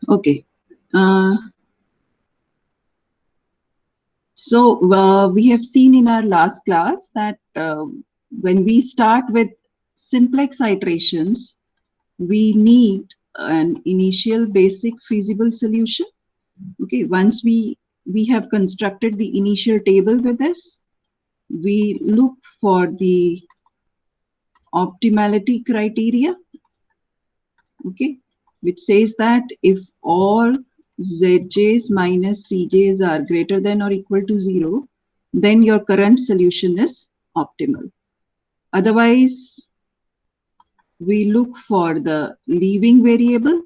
Okay. So we have seen in our last class that when we start with simplex iterations, we need an initial basic feasible solution. Okay, once we have constructed the initial table with this, we look for the optimality criteria, okay, which says that if all zj's minus cj's are greater than or equal to 0, then your current solution is optimal. Otherwise, we look for the leaving variable,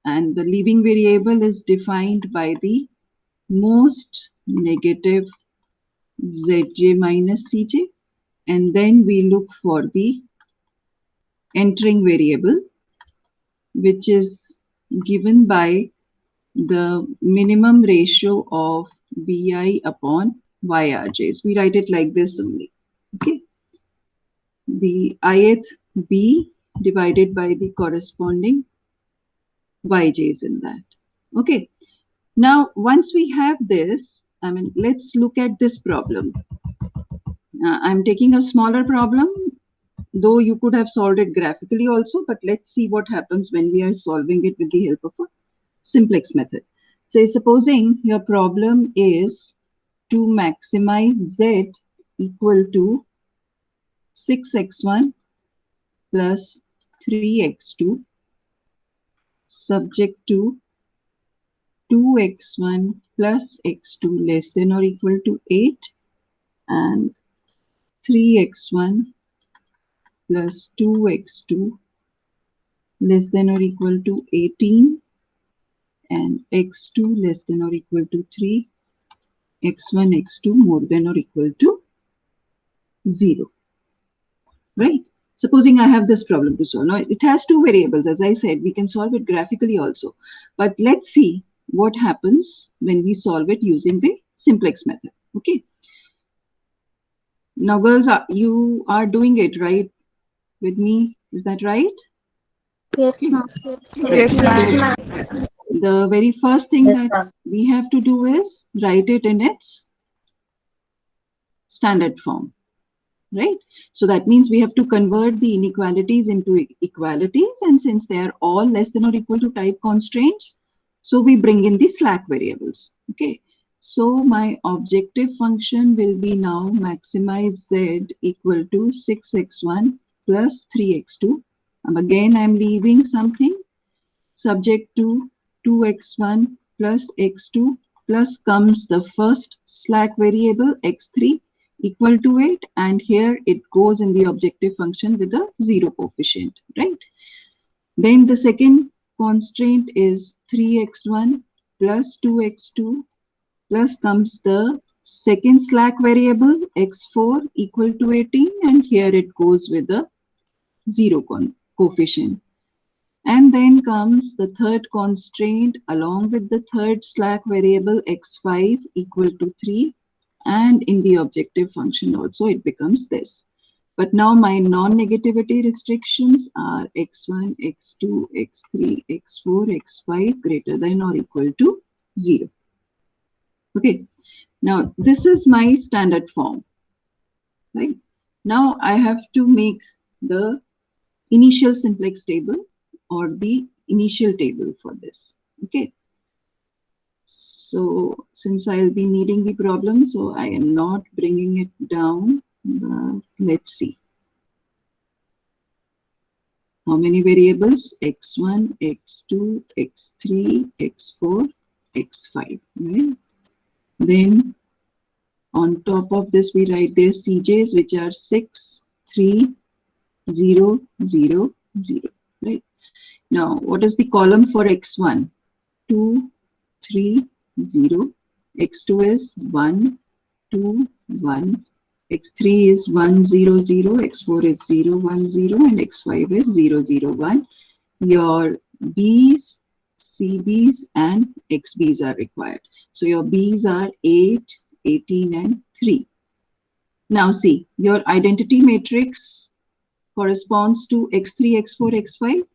and the leaving variable is defined by the most negative zj minus cj, and then we look for the entering variable, which is given by the minimum ratio of bi upon yRj's. We write it like this only. Okay, the ith b divided by the corresponding yj's in that. Okay, now once we have this, let's look at this problem. I'm taking a smaller problem, though you could have solved it graphically also, but let's see what happens when we are solving it with the help of a simplex method. Say, supposing your problem is to maximize z equal to 6x1 plus 3x2 subject to 2x1 plus x2 less than or equal to 8 and 3x1 plus 2x2 less than or equal to 18 and x2 less than or equal to 3, x1, x2 more than or equal to 0, right? Supposing I have this problem to solve. Now, it has two variables. As I said, we can solve it graphically also. But let's see what happens when we solve it using the simplex method, okay? Now, girls, you are doing it, right, with me? Is that right? Yes, Okay. ma'am. Yes, ma'am. The very first thing Yes, that ma'am. we have to do is write it in its standard form, right? So that means we have to convert the inequalities into equalities, and since they are all less than or equal to type constraints, so we bring in the slack variables, okay? So my objective function will be now maximize z equal to 6x1 plus 3x2. Again, I'm leaving something subject to 2x1 plus x2 plus comes the first slack variable x3 equal to 8, and here it goes in the objective function with a 0 coefficient, right? Then the second constraint is 3x1 plus 2x2 plus comes the second slack variable x4 equal to 18, and here it goes with a 0 coefficient. And then comes the third constraint along with the third slack variable x5 equal to 3, and in the objective function also it becomes this. But now my non-negativity restrictions are x1, x2, x3, x4, x5 greater than or equal to 0. Okay, now this is my standard form, right? Now I have to make the initial simplex table or the initial table for this. Okay. So since I'll be needing the problem, so I am not bringing it down. Let's see. How many variables? x1, x2, x3, x4, x5. Right? Then on top of this, we write their CJs, which are 6, 3, 0, 0, 0. Right? Now, what is the column for x1? 2, 3, 0. x2 is 1, 2, 1. x3 is 1, 0, 0. x4 is 0, 1, 0. And x5 is 0, 0, 1. Your B's, CB's, and XB's are required. So your B's are 8, 18, and 3. Now see, your identity matrix corresponds to x3, x4, x5.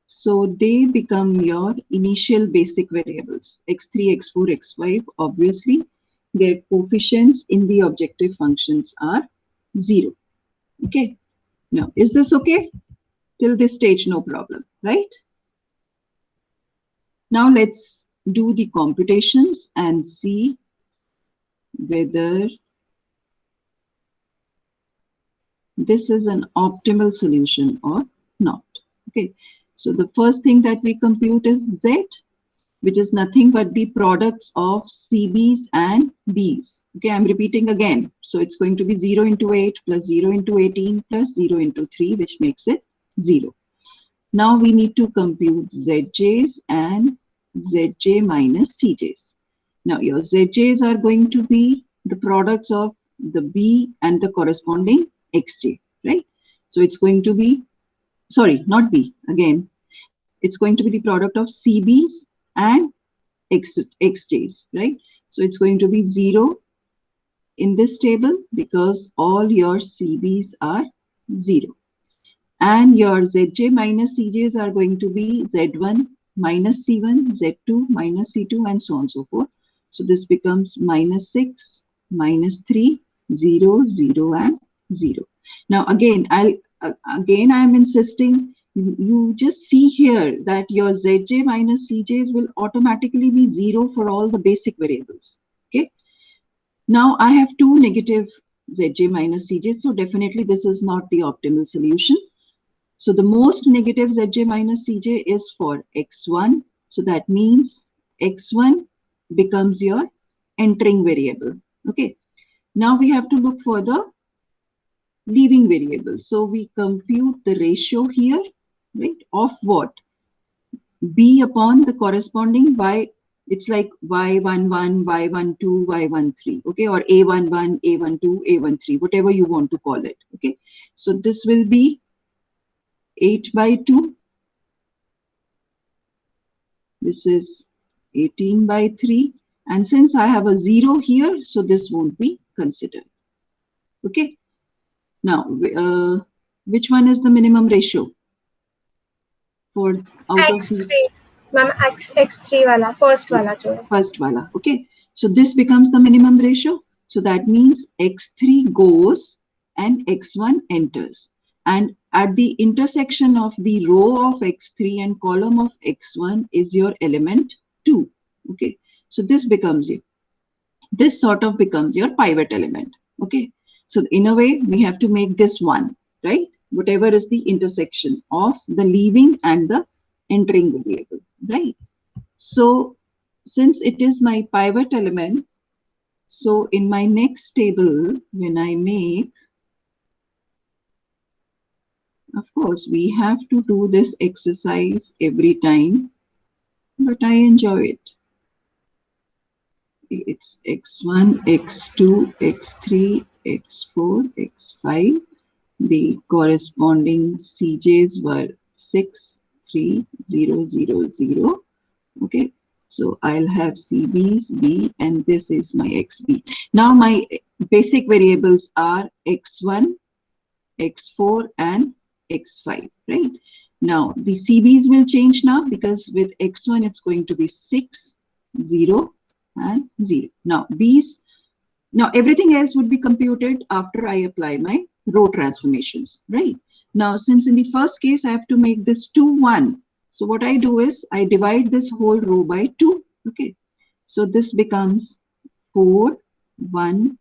So they become your initial basic variables. X3, X4, X5, obviously, their coefficients in the objective functions are 0. Okay. Now, is this okay? Till this stage, no problem, right? Now let's do the computations and see whether this is an optimal solution or not. Okay, so the first thing that we compute is Z, which is nothing but the products of CBs and Bs. Okay, I'm repeating again. So it's going to be 0 into 8 plus 0 into 18 plus 0 into 3, which makes it 0. Now we need to compute ZJs and ZJ minus CJs. Now your ZJs are going to be the products of the B and the corresponding XJ, right? So it's going to be, sorry, not B, again, it's going to be the product of CBs and XJs, right? So it's going to be 0 in this table because all your CBs are 0. And your Zj minus Cjs are going to be Z1 minus C1, Z2 minus C2, and so on and so forth. So this becomes minus 6, minus 3, 0, 0, and 0. Now again, I'm insisting you just see here that your Zj minus Cjs will automatically be 0 for all the basic variables. Okay. Now I have two negative Zj minus Cjs, so definitely this is not the optimal solution. So the most negative Zj minus Cj is for x1. So that means x1 becomes your entering variable. Okay. Now we have to look for the leaving variable. So we compute the ratio here, right, of what? B upon the corresponding Y. It's like Y11, Y12, Y13, okay, or A11, A12, A13, whatever you want to call it. Okay. So this will be 8 by 2. This is 18 by 3. And since I have a 0 here, so this won't be considered. Okay. Now, which one is the minimum ratio? For out X3. of these? Ma'am, X3 wala, first wala. First wala. Okay. So this becomes the minimum ratio. So that means X3 goes and X1 enters. And at the intersection of the row of X3 and column of X1 is your element 2. Okay. So this becomes you. This sort of becomes your pivot element. Okay. So in a way, we have to make this 1, right? Whatever is the intersection of the leaving and the entering variable, right? So since it is my pivot element, so in my next table, when I make, of course, we have to do this exercise every time, but I enjoy it. It's x1, x2, x3, x4, x5. The corresponding CJs were 6, 3, 0, 0, 0. Okay. So I'll have CBs, B, and this is my XB. Now my basic variables are X1, X4, and X5, right? Now the CBs will change now because with X1 it's going to be 6, 0, and 0. Now these, now everything else would be computed after I apply my row transformations, right? Now since in the first case I have to make this 2, 1. So what I do is I divide this whole row by 2. Okay. So this becomes 4, 1,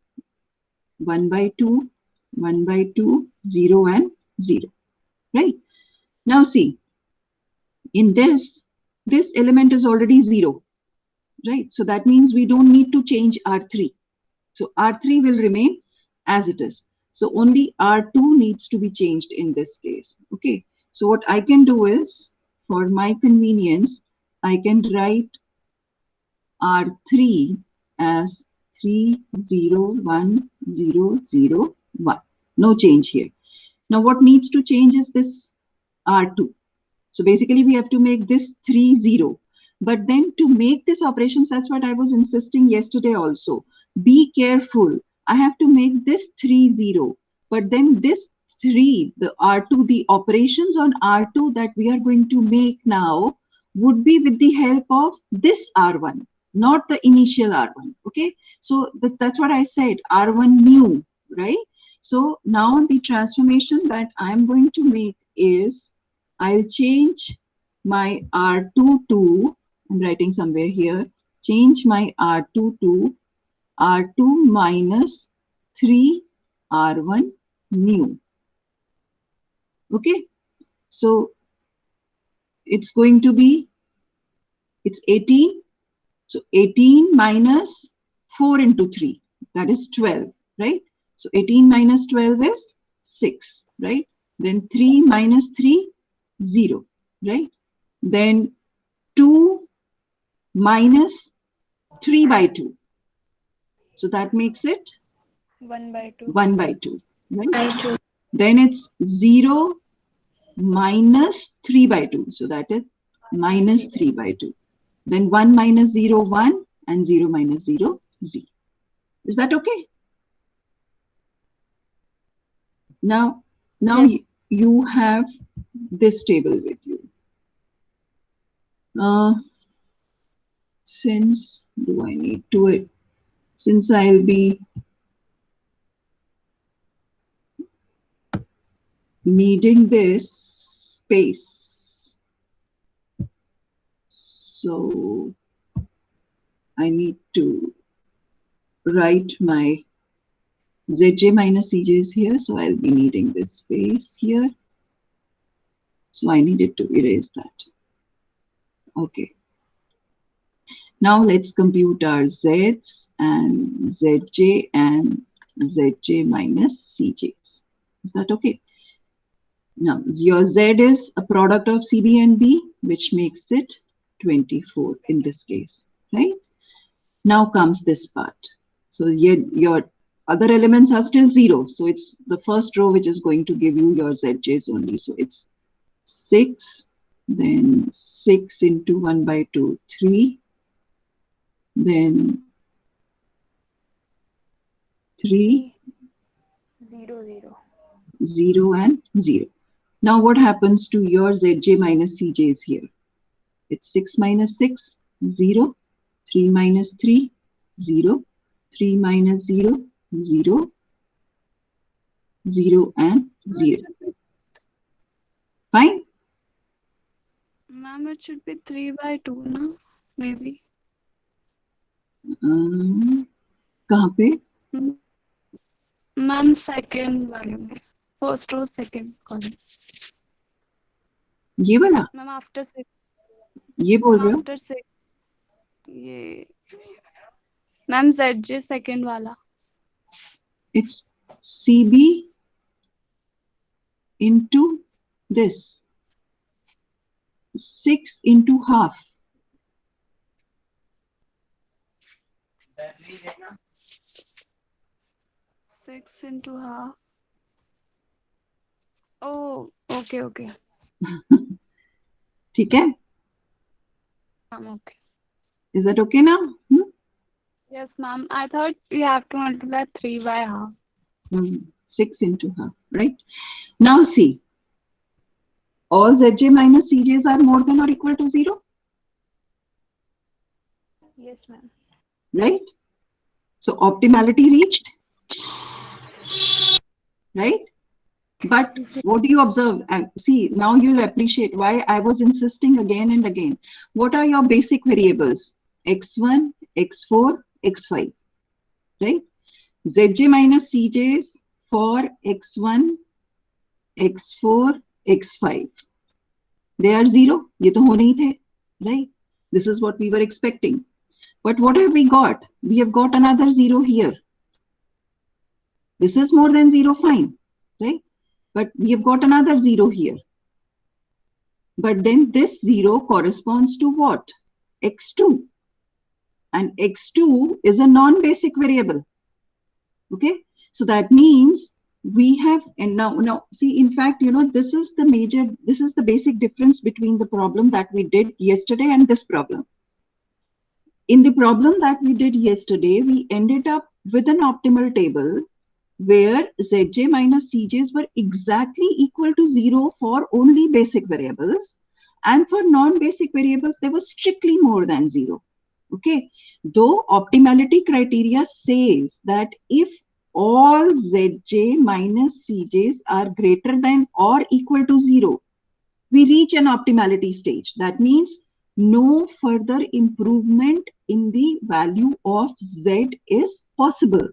1 by 2, 1 by 2, 0, and 0. Right. Now see, in this element is already 0. Right. So that means we don't need to change R3. So R3 will remain as it is. So only R2 needs to be changed in this case. Okay. So what I can do is, for my convenience, I can write R3 as 3, 0, 1, 0, 0, 1. No change here. Now what needs to change is this R2. So basically we have to make this 3, 0. But then to make this operations, that's what I was insisting yesterday also. Be careful. I have to make this 3, 0. But then this 3, the R2, the operations on R2 that we are going to make now would be with the help of this R1, not the initial R1. Okay, so that's what I said, R1 new, right? So now the transformation that I'm going to make is I'll change my R2 to, I'm writing somewhere here, change my R2 to R2 minus 3 R1 new. Okay, so it's going to be, it's 18. So 18 minus 4 into 3, that is 12, right? So 18 minus 12 is 6, right? Then 3 minus 3, 0, right? Then 2 minus 3 by 2. So that makes it 1 by 2. 1 by 2, right? By 2. Then it's 0 minus 3 by 2. So that is minus 3 by 2. Then 1 minus 0, 1, and 0 minus 0, 0. Is that okay? Now Yes. you have this table with you. Since do I need to it? Since I'll be needing this space, so I need to write my Zj minus Cj's here, so I'll be needing this space here. So I needed to erase that. Okay. Now let's compute our Zs and Zj and Zj minus Cj's. Is that okay? Now your Z is a product of CB and B, which makes it 24 in this case, right? Now comes this part. So your other elements are still 0. So it's the first row which is going to give you your Zj's only. So it's 6, then 6 into 1 by 2, 3, then 3, 0, 0. 0 and 0. Now what happens to your Zj minus Cj's here? It's 6 minus 6, 0, 3 minus 3, 0, 3 minus 0, 0, 0 and 0. Fine? Ma'am, it should be 3 by 2, no? Maybe. कहाँ पे? Ma'am, second one. First row, second column. ये वाला? Ma'am, after 6. ये बोल रहे हो? After 6. ये. Ma'am, Zj second wala. It's CB into this. 6 into half. Six into half. Oh, okay, okay. ठीक है? Okay. Is that okay now? Yes, ma'am. I thought you have to multiply 3 by half. 6 into half, right? Now see, all Zj minus Cj's are more than or equal to 0, Yes, ma'am. right? So optimality reached, right? But what do you observe? See, now you'll appreciate why I was insisting again and again. What are your basic variables? X1, X4, X5, right? Zj minus Cj's for X1, X4, X5. They are 0. ये तो हो नहीं थे, right? This is what we were expecting. But what have we got? We have got another 0 here. This is more than 0, fine, right? But we have got another 0 here. But then this 0 corresponds to what? X2. And X2 is a non-basic variable. Okay? So that means we have, and now see, in fact, you know, this is the basic difference between the problem that we did yesterday and this problem. In the problem that we did yesterday, we ended up with an optimal table where Zj minus Cjs were exactly equal to 0 for only basic variables, and for non-basic variables, they were strictly more than 0. Okay, though optimality criteria says that if all Zj minus Cjs are greater than or equal to 0, we reach an optimality stage. That means no further improvement in the value of Z is possible.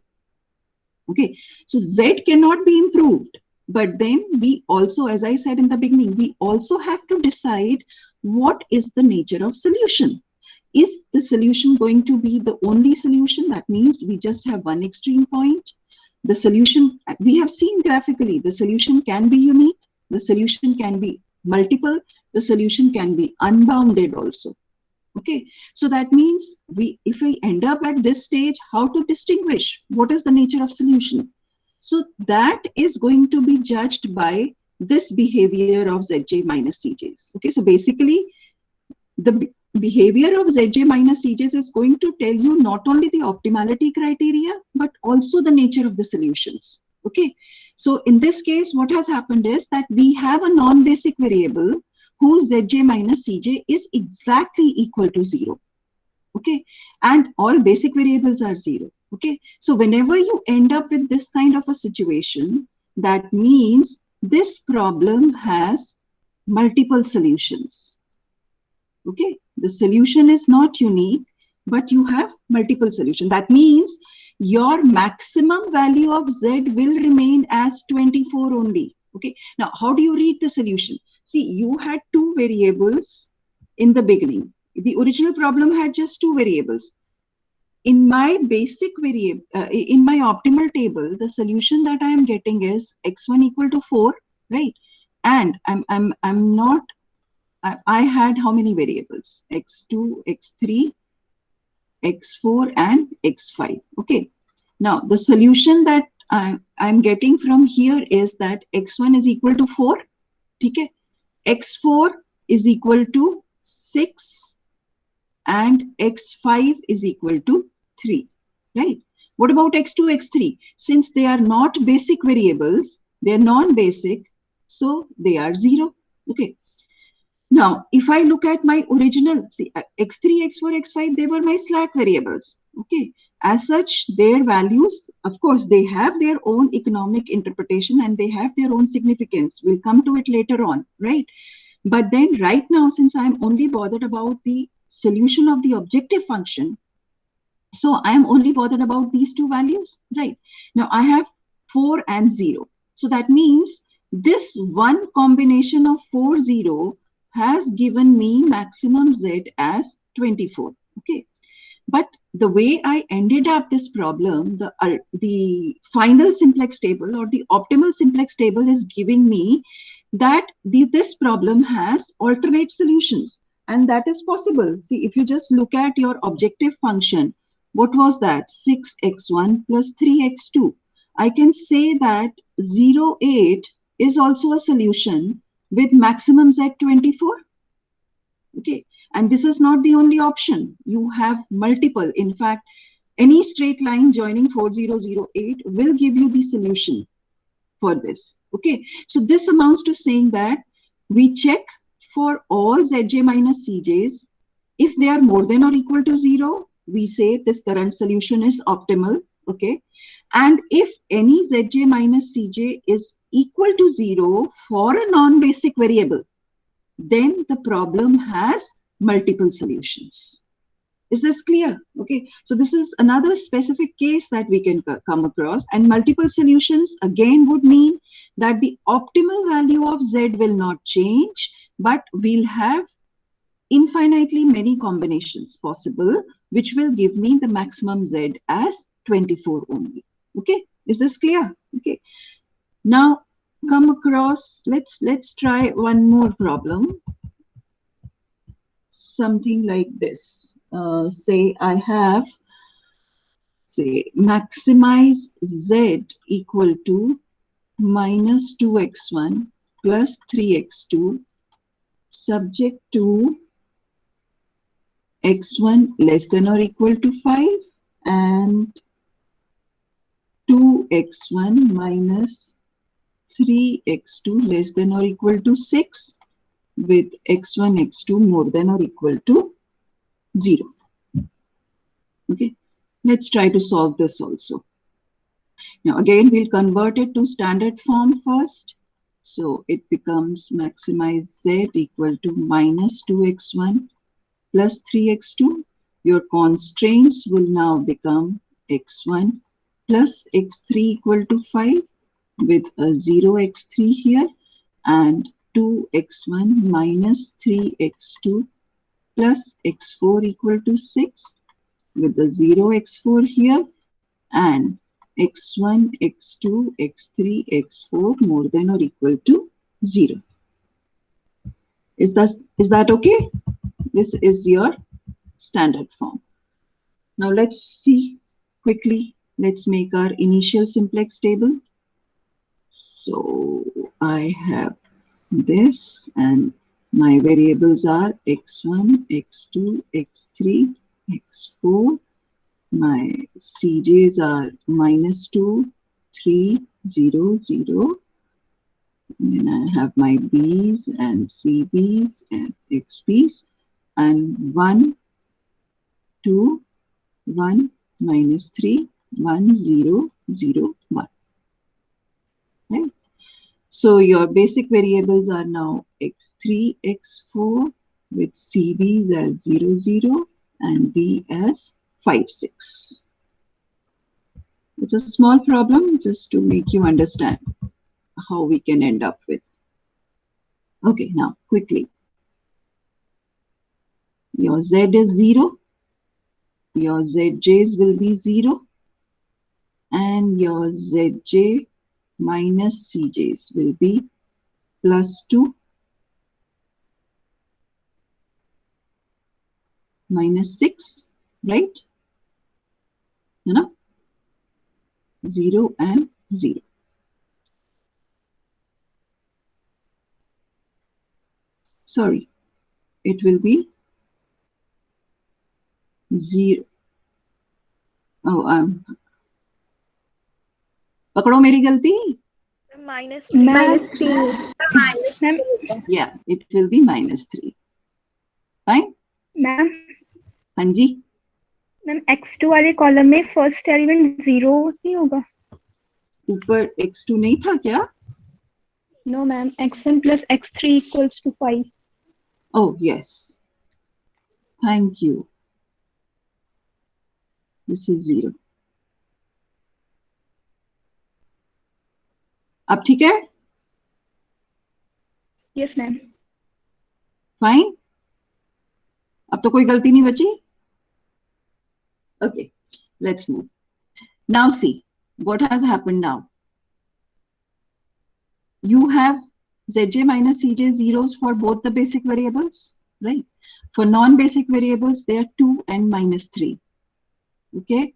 Okay, so Z cannot be improved. But then we also, as I said in the beginning, we also have to decide what is the nature of solution. Is the solution going to be the only solution? That means we just have one extreme point. The solution, we have seen graphically, the solution can be unique, the solution can be multiple, the solution can be unbounded also. Okay, so that means if we end up at this stage, how to distinguish what is the nature of solution? So that is going to be judged by this behavior of Zj minus Cjs. Okay, so basically the behavior of Zj minus Cjs is going to tell you not only the optimality criteria, but also the nature of the solutions. Okay, so in this case, what has happened is that we have a non-basic variable whose Zj minus Cj is exactly equal to 0. Okay, and all basic variables are 0. Okay, so whenever you end up with this kind of a situation, that means this problem has multiple solutions. Okay, the solution is not unique, but you have multiple solutions. That means your maximum value of Z will remain as 24 only. Okay, now how do you read the solution? See, you had two variables in the beginning. The original problem had just two variables. In my basic variable, in my optimal table, the solution that I am getting is x1 equal to 4, right? And I'm not. I had how many variables? X2, X3, X4, and X5. Okay. Now, the solution that I'm getting from here is that X1 is equal to 4. Okay. X4 is equal to 6 and X5 is equal to 3. Right. What about X2, X3? Since they are not basic variables, they are non-basic, so they are 0. Okay. Now, if I look at my original, see, x3, x4, x5, they were my slack variables. Okay. As such, their values, of course, they have their own economic interpretation and they have their own significance. We'll come to it later on, right? But then right now, since I'm only bothered about the solution of the objective function, so I'm only bothered about these two values, right? Now, I have 4 and 0. So that means this one combination of 4, 0 has given me maximum Z as 24. Okay, but the way I ended up this problem, the final simplex table or the optimal simplex table is giving me that this problem has alternate solutions, and that is possible. See, if you just look at your objective function, what was that? 6x1 plus 3x2. I can say that 0, 8 is also a solution with maximum Z 24. Okay, and this is not the only option. You have multiple. In fact, any straight line joining 4008 will give you the solution for this. Okay, so this amounts to saying that we check for all Zj minus Cjs. If they are more than or equal to 0, we say this current solution is optimal. Okay, and if any Zj minus Cj is equal to 0 for a non-basic variable, then the problem has multiple solutions. Is this clear? Okay, so this is another specific case that we can come across, and multiple solutions again would mean that the optimal value of Z will not change, but we'll have infinitely many combinations possible, which will give me the maximum Z as 24 only. Okay, is this clear? Okay, now come across, let's try one more problem. Something like this. Say I have, say, maximize Z equal to minus 2x1 plus 3x2 subject to x1 less than or equal to 5 and 2 2x1 minus 3x2 less than or equal to 6 with x1, x2 more than or equal to 0. Okay, let's try to solve this also. Now again, we'll convert it to standard form first. So it becomes maximize z equal to minus 2x1 plus 3x2. Your constraints will now become x1 plus x3 equal to 5 with a 0x3 here, and 2x1 minus 3x2 plus x4 equal to 6 with the 0x4 here, and x1, x2, x3, x4 more than or equal to 0. Is that okay? This is your standard form. Now let's see quickly. Let's make our initial simplex table. So I have this, and my variables are x1, x2, x3, x4. My CJs are minus 2, 3, 0, 0. And I have my Bs and CBs and XBs, and 1, 2, 1, minus 3, 1, 0, 0, 1. Right? So your basic variables are now x3, x4 with CBs as 0, 0 and B as 5, 6. It's a small problem just to make you understand how we can end up with. Okay, now quickly. Your Z is 0. Your ZJs will be 0. And your ZJ minus CJs will be plus 2 minus 6, right? You know, 0 and 0. Sorry, it will be 0. Oh, पकड़ो मेरी गलती. minus Ma'am. 3. Minus 3. Yeah, it will be minus 3. Fine? Ma'am हाँ जी. Ma'am x2 वाले column में first element 0 नहीं होगा? ऊपर x2 नहीं था क्या? No ma'am, x1 plus x3 equals to 5. Oh, yes. Thank you. This is 0. अब ठीक है? Yes ma'am. Fine? अब तो कोई गलती नहीं बची? Okay, let's move. Now see, what has happened now? You have Zj minus Cj zeros for both the basic variables, right? For non-basic variables, they are 2 and minus 3. Okay?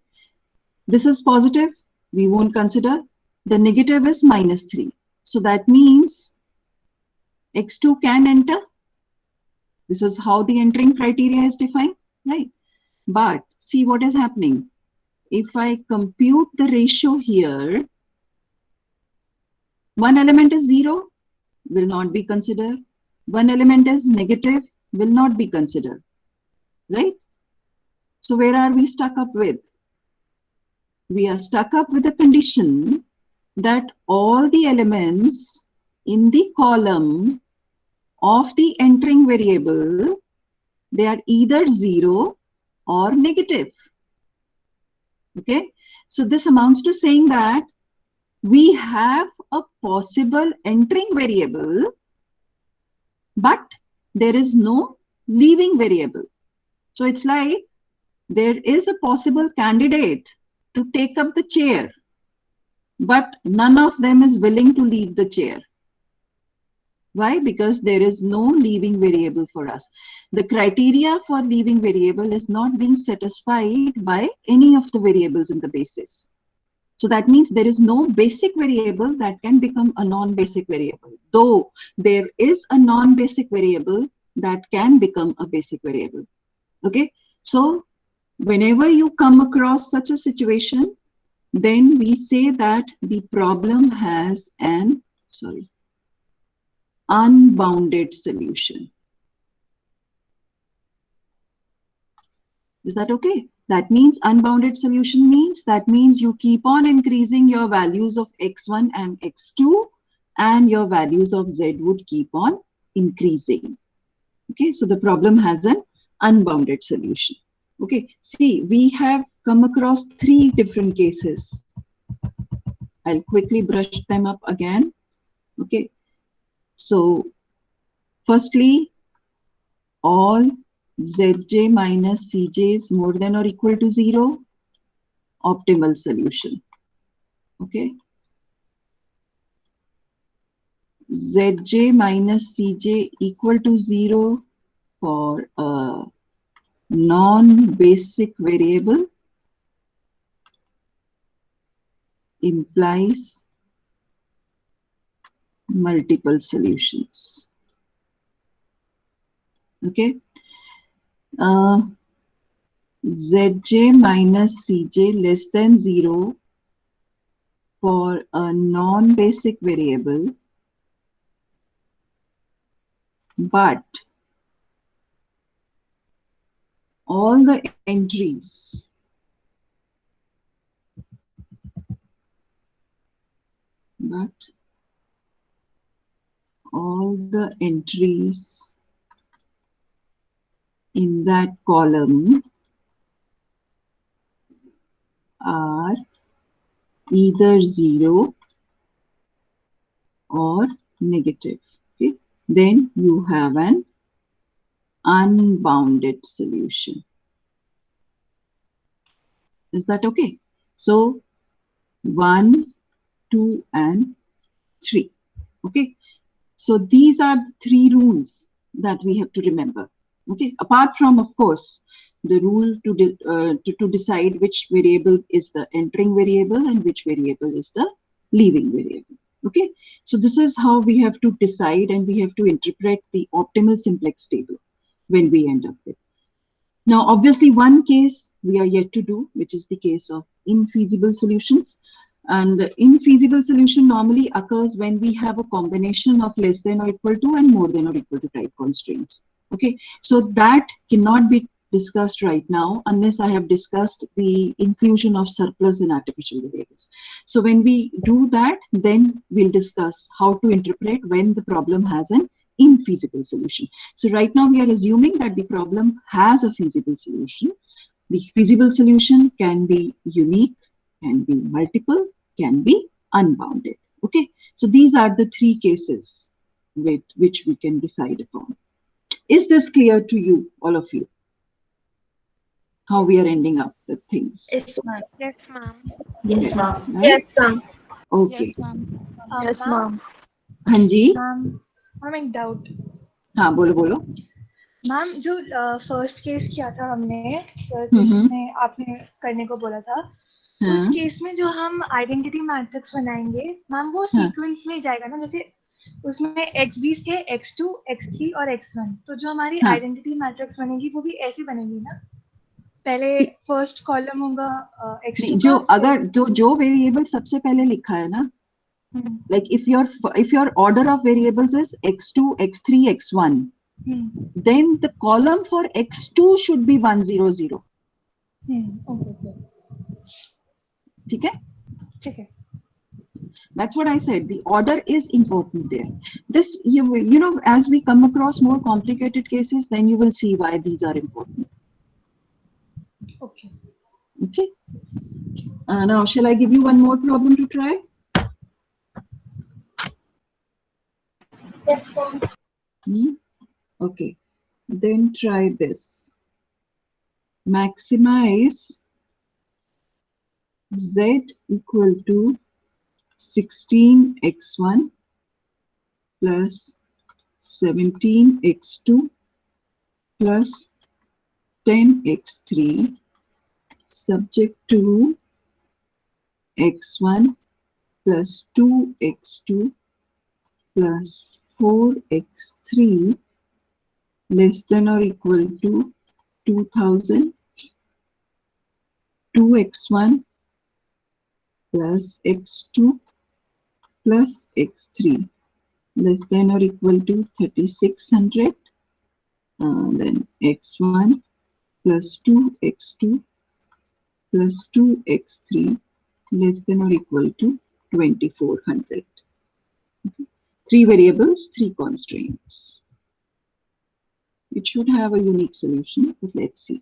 This is positive. We won't consider. The negative is minus 3. So that means x2 can enter. This is how the entering criteria is defined, right? But see what is happening. If I compute the ratio here, one element is 0, will not be considered. One element is negative, will not be considered, right? So where are we stuck up with? We are stuck up with the condition that all the elements in the column of the entering variable, they are either 0 or negative. Okay, so this amounts to saying that we have a possible entering variable, but there is no leaving variable. So it's like there is a possible candidate to take up the chair, but none of them is willing to leave the chair. Why? Because there is no leaving variable for us. The criteria for leaving variable is not being satisfied by any of the variables in the basis. So that means there is no basic variable that can become a non-basic variable, though there is a non-basic variable that can become a basic variable. Okay, so whenever you come across such a situation, then we say that the problem has an, unbounded solution. Is that okay? That means unbounded solution means you keep on increasing your values of x1 and x2, and your values of z would keep on increasing. Okay, so the problem has an unbounded solution. Okay, see, we have come across 3 different cases. I'll quickly brush them up again. Okay, so firstly, all zj minus cj is more than or equal to 0, optimal solution. Okay, zj minus cj equal to 0 for a non-basic variable implies multiple solutions. Okay, zj minus cj less than 0 for a non-basic variable, but all the entries in that column are either 0 or negative. Okay, then you have an unbounded solution. Is that okay? So 1, 2, and 3. Okay, so these are 3 rules that we have to remember. Okay, apart from, of course, the rule to decide which variable is the entering variable and which variable is the leaving variable. Okay, so this is how we have to decide, and we have to interpret the optimal simplex table when we end up with. Now, obviously, one case we are yet to do, which is the case of infeasible solutions. And the infeasible solution normally occurs when we have a combination of less than or equal to and more than or equal to type constraints. Okay, so that cannot be discussed right now unless I have discussed the inclusion of surplus in artificial variables. So when we do that, then we'll discuss how to interpret when the problem has an infeasible solution. So right now we are assuming that the problem has a feasible solution. The feasible solution can be unique, can be multiple, can be unbounded. Okay, so these are the 3 cases with which we can decide upon. Is this clear to you, all of you? How we are ending up with things? Yes, ma'am. Yes, ma'am. Yes, ma'am. Right? Yes, ma'am. Okay. Yes, ma'am. Yes, ma'am. हाँ जी, ma'am एक doubt हाँ बोलो बोलो. Ma'am जो first case किया था हमने जिसमें आपने करने को बोला था उस हाँ, केस में जो हम आइडेंटिटी मैट्रिक्स बनाएंगे मैम वो हाँ. सीक्वेंस में जाएगा ना, जैसे उसमें x20 थे, x2, x3 और x1, तो जो हमारी हाँ. आइडेंटिटी मैट्रिक्स बनेगी वो भी ऐसी बनेगी ना, पहले फर्स्ट कॉलम होगा x2 नहीं, जो अगर जो वेरिएबल सबसे पहले लिखा है ना, like if your order of variables is x2, x3, x1, then the column for x2 should be 1, 0, 0. okay. ठीक है? ठीक है. That's what I said. The order is important there. This, you know, as we come across more complicated cases, then you will see why these are important. Okay. Okay. Now, shall I give you one more problem to try? Yes, ma'am. Okay. Then try this. Maximize z equal to 16x1 plus 17x2 plus 10x3 subject to x1 plus 2x2 plus 4x3 less than or equal to 2000, 2x1 plus x2 plus x3 less than or equal to 3600. Then x1 plus 2x2 plus 2x3 less than or equal to 2400. Okay. 3 variables, 3 constraints. It should have a unique solution, but let's see.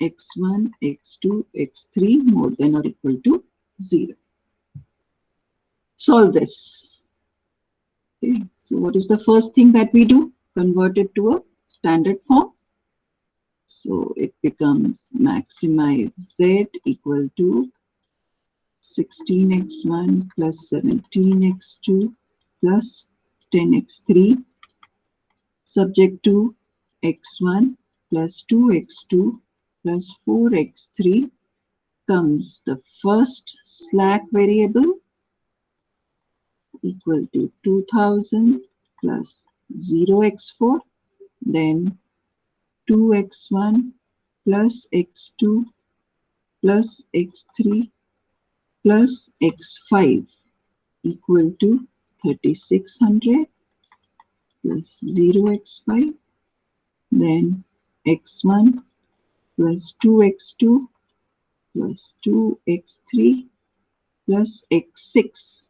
x1, x2, x3 more than or equal to 0. Solve this. Okay. So what is the first thing that we do? Convert it to a standard form. So it becomes maximize z equal to 16x1 plus 17x2 plus 10x3 subject to x1 plus 2x2 plus 4x3 comes the first slack variable equal to 2000 plus 0x4, then 2x1 plus x2 plus x3 plus x5 equal to 3600 plus 0x5, then x1 plus 2x2 plus 2x3 plus x6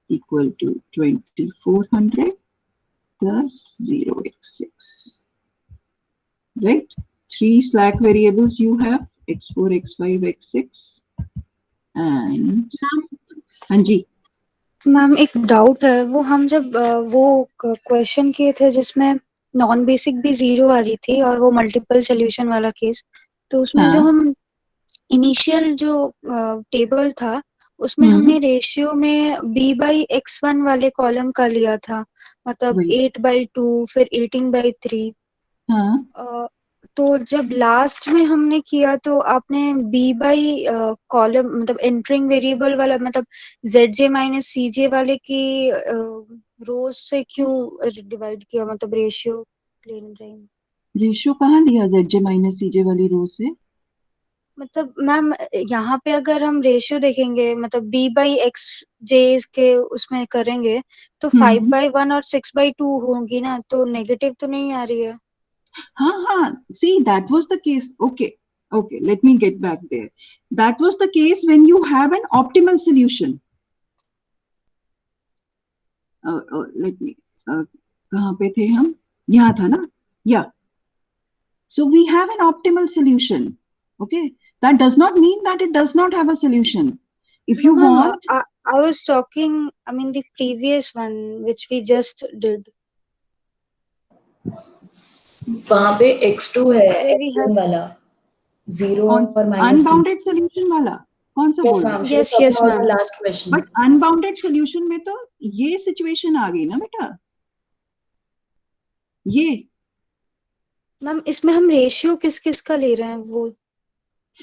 equal to 2400 plus 0x6. Right? 3 slack variables you have, x4, x5, x6. And Anji. Ma'am एक doubt है, वो हम जब वो question किए थे जिसमें non basic भी 0 वाली थी और वो मल्टीपल सोल्यूशन वाला केस, तो उसमें जो हम इनिशियल जो टेबल था उसमें हमने रेशियो में b/x1 वाले कॉलम का लिया था, मतलब 8/2 फिर 18/3। तो जब लास्ट में हमने किया तो आपने b/, कॉलम मतलब एंटरिंग वेरिएबल वाला, मतलब zj माइनस cj वाले की रोज से क्यों डिवाइड किया, मतलब रेशियो प्लेन रही। रेशियो कहाँ लिया zj माइनस cj वाली रो से? मतलब मैम यहाँ पे अगर हम रेशियो देखेंगे, मतलब b/xj के उसमें करेंगे तो 5/1 और 6/2 होंगी ना, तो नेगेटिव तो नहीं आ रही है। हाँ, see, that was the case. Okay, let me get back there. That was the case when you have an optimal solution. Let me, कहाँ पे थे हम? यहाँ था ना? Yeah. So we have an optimal solution. Okay, that does not mean that it does not have a solution. If you want, I was talking, I mean the previous one which we just did. वहाँ पे x2 है, x1 वाला 0 और minus unbounded solution वाला कौन सा बोल रहे हो? Yes ma'am. Last question. But unbounded solution में तो ये सिचुएशन आ गई ना बेटा, ये मैम इसमें हम रेशियो किस किस का ले रहे हैं? वो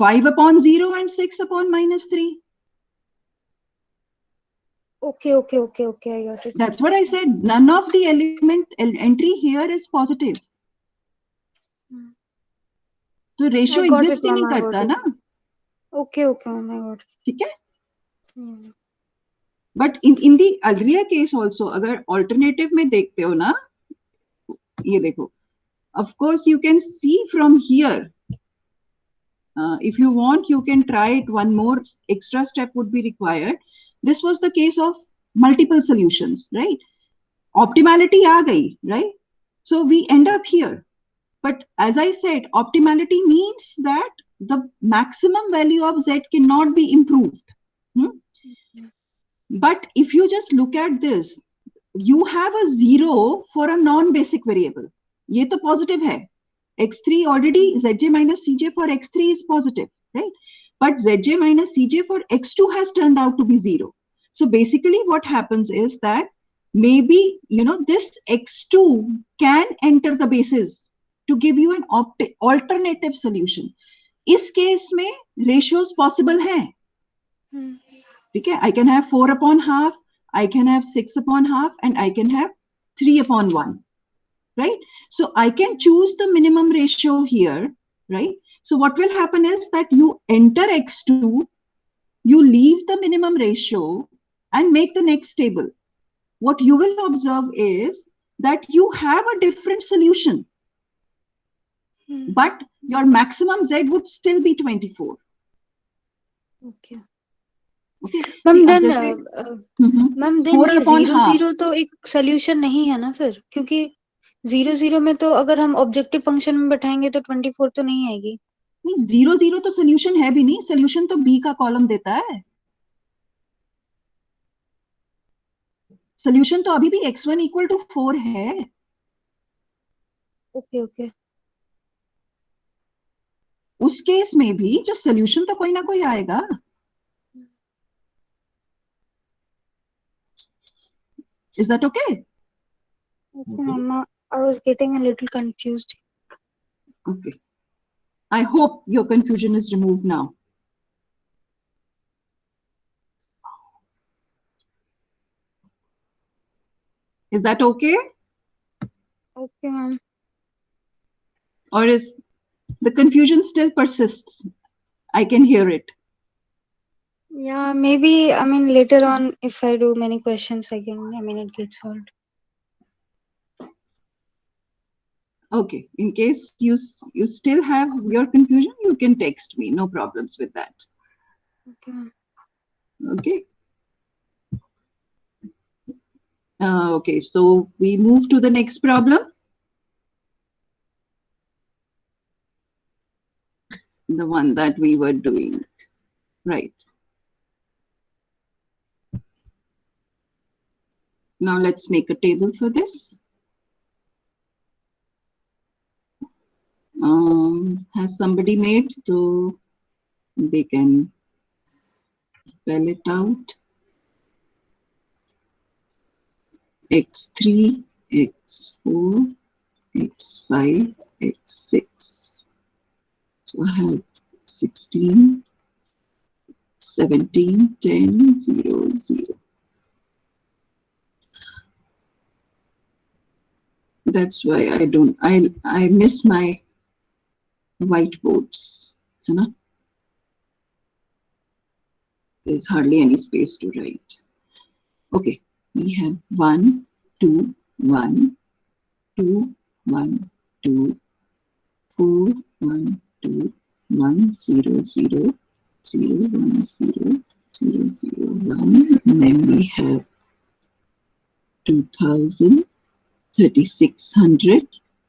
5/0 and 6/-3. Okay, I got it. That's what I said. None of the entry here is positive. तो रेशियो एग्जिस्ट ही नहीं करता ना। Okay, ma'am I got it. ठीक है, but in the earlier case also अगर ऑल्टरनेटिव में देखते हो ना, ये देखो, of course you can see from here, if you want you can try it, one more extra step would be required. This was the case of multiple solutions, right? Optimality aa gayi, right? So we end up here, but as I said, optimality means that the maximum value of z cannot be improved. But if you just look at this, you have a 0 for a non-basic variable. ये तो positive है. x3 already, zj minus cj for x3 is positive, right? But zj minus cj for x2 has turned out to be 0. So basically what happens is that maybe, this x2 can enter the basis to give you an alternative solution. इस case में ratios possible हैं. ठीक है, I can have 4/half, I can have 6/half, and I can have 3/1, right? So I can choose the minimum ratio here, right? So what will happen is that you enter x2 you leave the minimum ratio and make the next table. What you will observe is that you have a different solution, but your maximum Z would still be 24. Okay. Okay. Ma'am See, then अब जैसे ma'am then 4 ये upon 0 half. 0 तो एक solution नहीं है ना फिर, क्योंकि 0 0 में तो अगर हम ऑब्जेक्टिव फंक्शन में बैठाएंगे तो 24 तो नहीं आएगी। नहीं, 0 0 तो सोल्यूशन है भी नहीं, सोल्यूशन तो बी का कॉलम देता है। सोल्यूशन तो अभी भी x1 इक्वल टू 4 है। Okay okay. उस केस में भी जो सोल्यूशन तो कोई ना कोई आएगा। Is that okay? Okay, mama, I was getting a little confused. Okay. I hope your confusion is removed now. Is that okay? Okay, ma'am. Or is the confusion still persists? I can hear it. Yeah, maybe, I mean, later on, if I do many questions again, I mean, it gets solved. Okay. In case you still have your confusion, you can text me. No problems with that. Okay, ma'am. Okay. Okay. So we move to the next problem. The one that we were doing. Right. Now let's make a table for this. Has somebody made, so they can spell it out. X3, X4, X5, X6. So I have 16, 17, 10, 0, 0. That's why I miss my whiteboards. You know? There's hardly any space to write. Okay, we have 1, 2, 1, 2, 1, 2, 4, 1, 2, 1, 0, 0, 0, 1, 0, 0, 0, 1. And then we have 2000, 3600,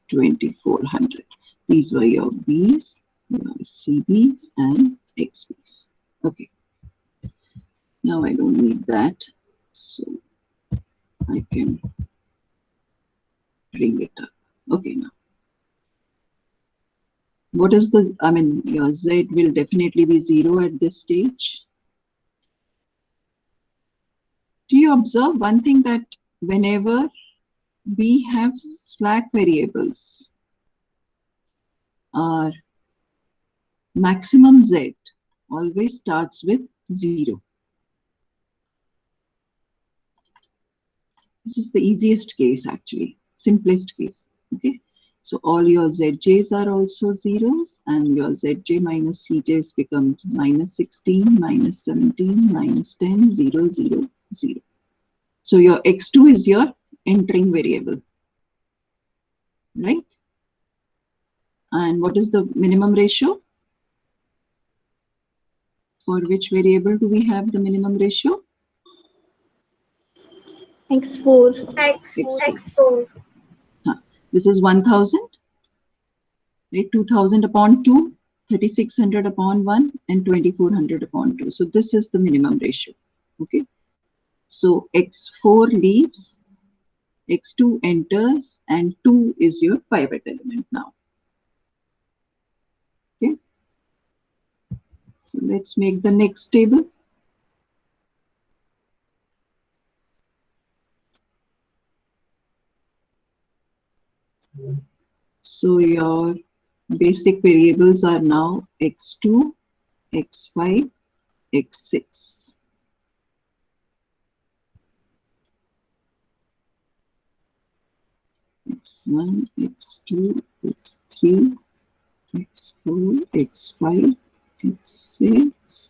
2400. These were your B's, your CB's, and XB's. Okay. Now I don't need that, so I can bring it up. Okay, now. What is the, I mean, your Z will definitely be 0 at this stage. Do you observe one thing, that whenever we have slack variables, our maximum Z always starts with 0. This is the easiest case, actually, simplest case. Okay, so all your ZJs are also zeros, and your ZJ minus CJs become minus 16, minus 17, minus 10, 0, 0, 0. So your X2 is your entering variable, right? And what is the minimum ratio? For which variable do we have the minimum ratio? X4. X4. This is 1000, right? 2000 upon 2, 3600 upon 1, and 2400 upon 2. So this is the minimum ratio. Okay. So X4 leaves, X2 enters, and 2 is your pivot element now. Okay. So let's make the next table. So your basic variables are now X2, X5, X6. X1, X2, X3, X4, X5, X6,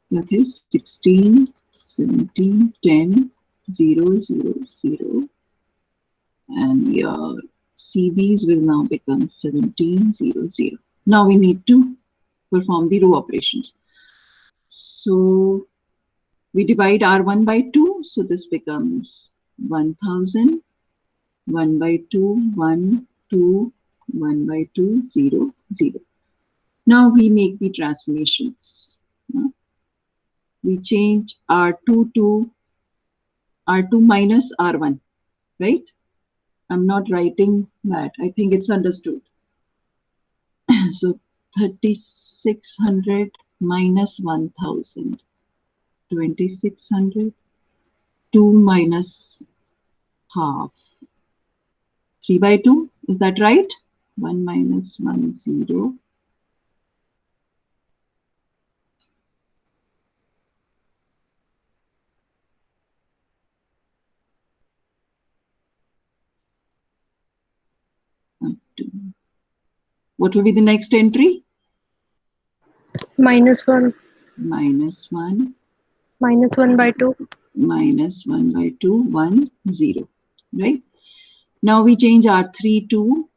That is 16, 17, 10, 0, 0, 0. And your CBs will now become 17, 0, 0. Now we need to perform the row operations. So we divide R1 by 2. So this becomes 1000, 1 by 2, 1, 2, 1 by 2, 0, 0. Now we make the transformations. We change R2 to R2 minus R1, right? I'm not writing that. I think it's understood. So 3600 minus 1000, 2600, 2 minus half, 3 by 2, is that right? 1 minus 1, 0. What will be the next entry? -1. Minus 1. -1 by 2. Minus 1 by 2, 1, 0. Right? Now we change R3 to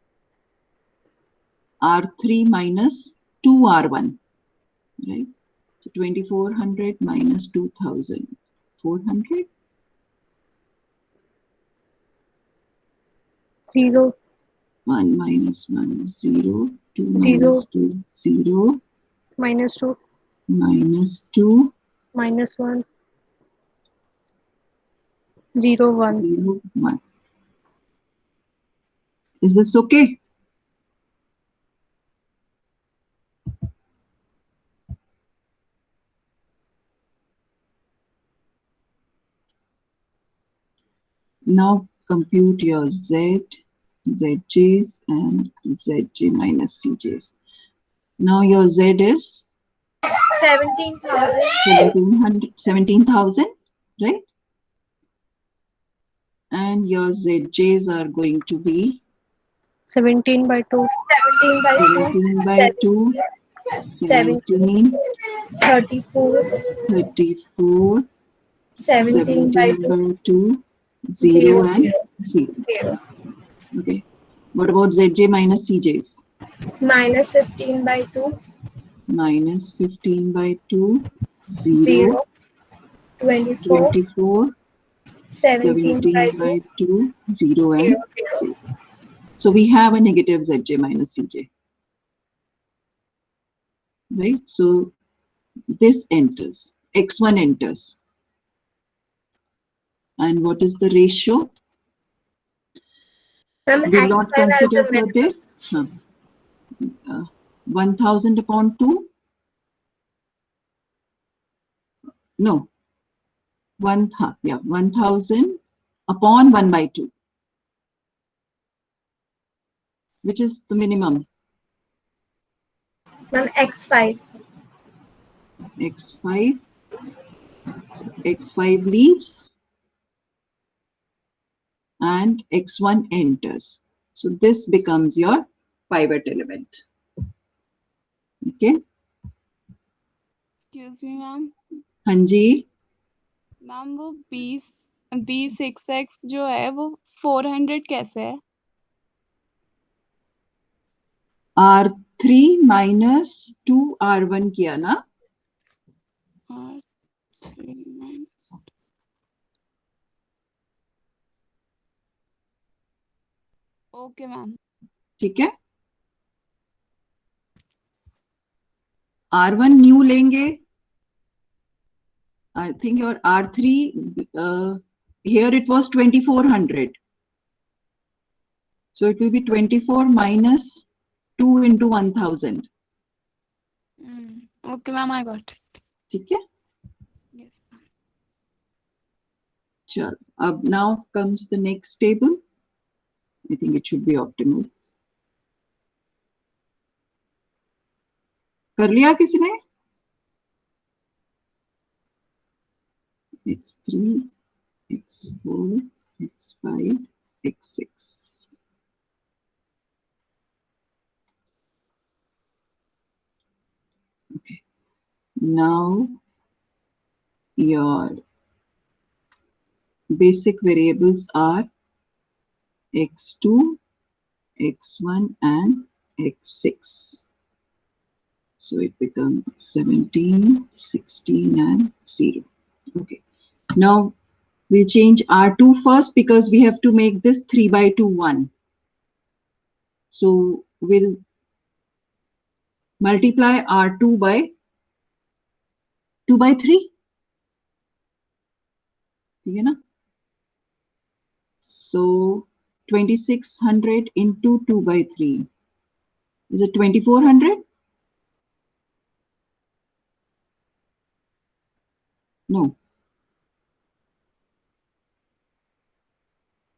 R3 minus 2R1. Right? So 2400 minus 2000. 400? 0. 1 minus 1, 0. 2 0. minus 2, 0. -2. Minus 2. -1. 0, 1. 0, 1. Is this okay? Now compute your Z, ZJs and ZJ minus CJs. Now your Z is 17,000. 17,000, right? And your ZJs are going to be 17 by 2. 17 by 2. 17 by 2, 17, 34. 34, 17 by 2. by 2, 0 0. and 0. 0. Okay. What about ZJ minus CJs? Minus 15 by 2. Minus 15 by 2, 0, 0. 24. 24, 17 by 2. 2, 0 and 0. 0. so we have a negative Zj minus Cj, right? So this enters, x1 enters. And what is the ratio? Will not consider for this. 1000 upon 2? No. 1000 upon 1 by 2. Which is the minimum? X5. X5. So X5 leaves and X1 enters. So this becomes your pivot element. Okay. Excuse me ma'am हाँ जी. Ma'am वो B6X जो है वो 400 कैसे है? R3 minus 2R1 किया ना? R3 minus 2. Okay ma'am. ठीक है. R1 न्यू लेंगे. I think your R3 here it was 2400. So it will be 24 minus 2 into 1000. Okay ma'am, I got it. ठीक है. Yes. चल, अब now comes the next table. I think it should be optimal. कर लिया किसी ने? X3, X4, X5, X6. Okay. Now your basic variables are x2, x1 and x6. So it becomes 17, 16 and 0. Okay. Now we'll change R2 first because we have to make this 3 by 2 1. So we'll multiply R2 by 2 by 3. You know? So 2600 into 2 by 3. Is it 2400? No.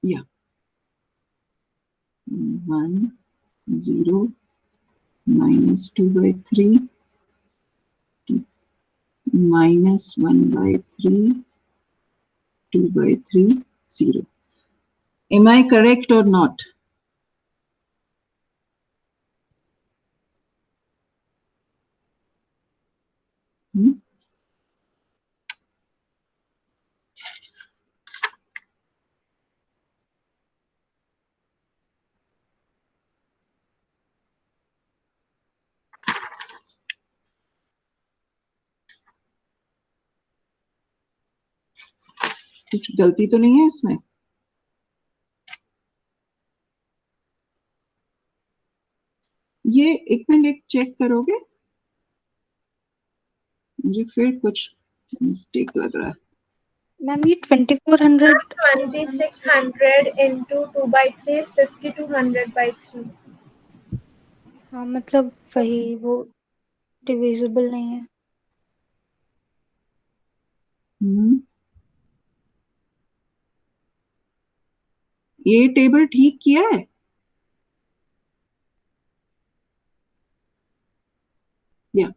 Yeah. 1, 0, minus 2 by 3, minus 1 by 3, 2 by 3, 0. Am I correct or not? Hmm? कुछ गलती तो नहीं है इसमें? ये एक minute check करोगे? मुझे फिर कुछ मिस्टेक लग रहा है. मैम ये 2400 2600 into 2 by 3 is 5200 by 3. हाँ मतलब वही वो डिविजिबल नहीं है. ये टेबल ठीक किया है? या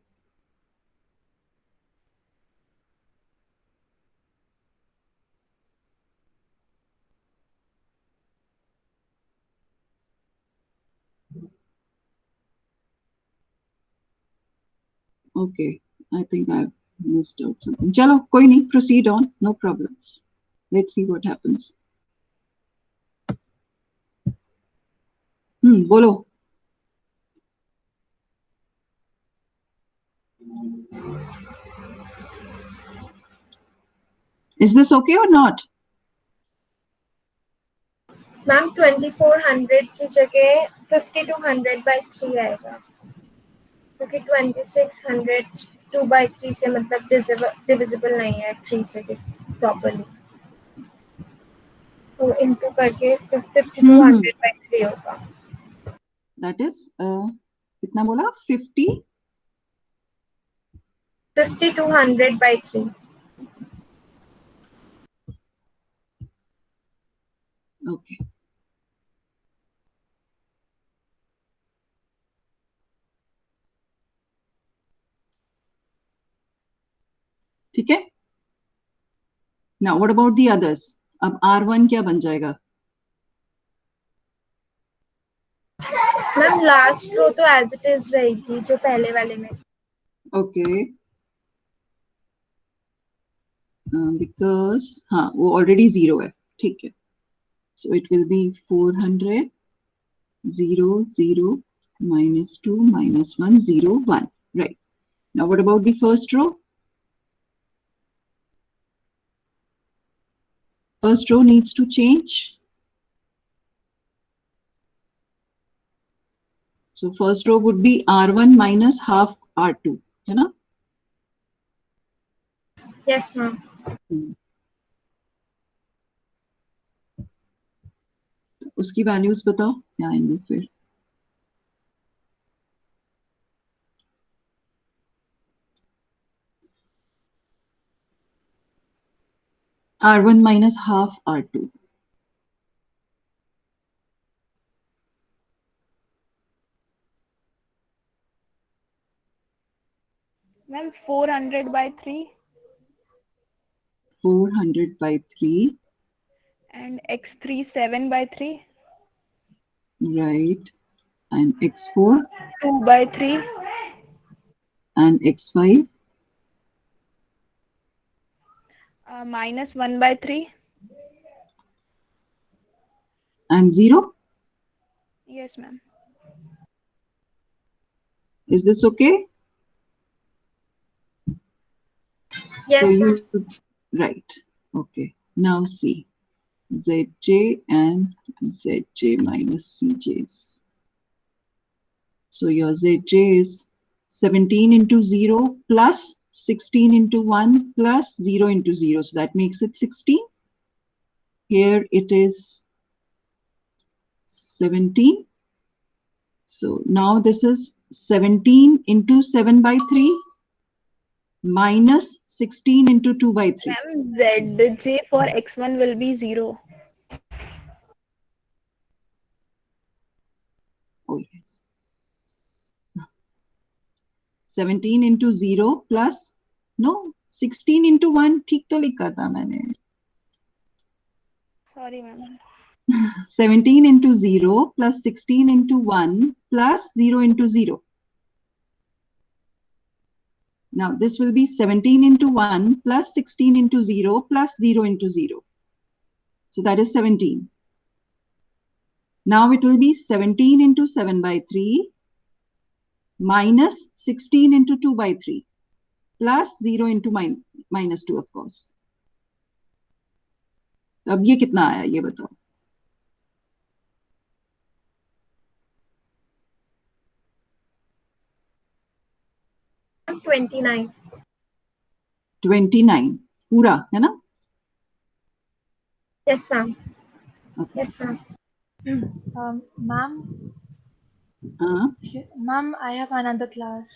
Okay, I think I've missed out something. Chalo, koi nahi, proceed on, no problems. Let's see what happens. Bolo. Is this okay or not? Ma'am, 2400 की जगह 5200 by 3 आएगा क्योंकि 2600 2 by 3 से मतलब डिविजिबल नहीं है 3 से प्रॉपर्ली, तो इनटू करके 5200 by 3 होगा. That is कितना बोला? 5200 by 3. Okay. ठीक है? Now what about the others? अब R1 क्या बन जाएगा? मैम लास्ट रो तो एज इट इज रहेगी जो पहले वाले में. Okay. Because हाँ वो already 0 है. ठीक है. So it will be 400, 0, 0, minus 2, minus 1, 0, 1. Right. Now what about the first row? First row needs to change. So first row would be R1 minus half R2. है ना? Yes, ma'am. उसकी values बताओ क्या आएंगे फिर? R1 minus half R2. Ma'am, 400 by 3. 400 by 3. And x3 7 by 3. Right. And x4. 2 by 3. And x5. -1/3. And 0? Yes, ma'am. Is this okay? Yes, So ma'am. right. Okay. Now see. Zj and Zj minus Cj's. So your Zj is 17 into 0 plus 16 into 1 plus 0 into 0. So that makes it 16. Here it is 17. So now this is 17 into 7/3 minus 16 into 2/3. Ma'am, Zj for x1 will be 0. Oh yes. 17 into 0 plus, no, 16 into 1 ठीक तो लिखा था मैंने. Sorry, ma'am. 17 into 0 plus 16 into 1 plus 0 into 0. Now this will be 17 into 1 plus 16 into 0 plus 0 into 0. So that is 17. Now it will be 17 into 7/3 minus 16 into 2/3 plus 0 into minus 2 of course. तो अब ये कितना आया ये बताओ. I'm 29. 29 पूरा है ना? Yes, ma'am. Okay. Yes, ma'am. Ma'am, ma'am, I have another class.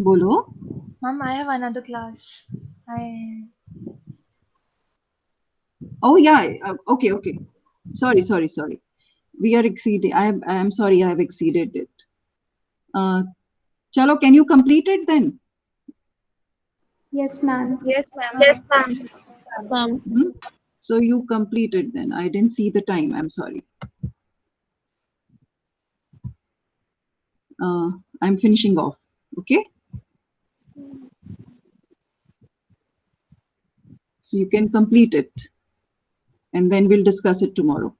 बोलो. Ma'am, I have another class. Oh yeah. Okay. Sorry. We are exceeding. I am sorry. I have exceeded it. Chalo, can you complete it then? Yes, ma'am. Yes, ma'am. Yes, ma'am. Hmm? So you complete it then. I didn't see the time. I'm sorry. I'm finishing off. Okay. So you can complete it. And then we'll discuss it tomorrow.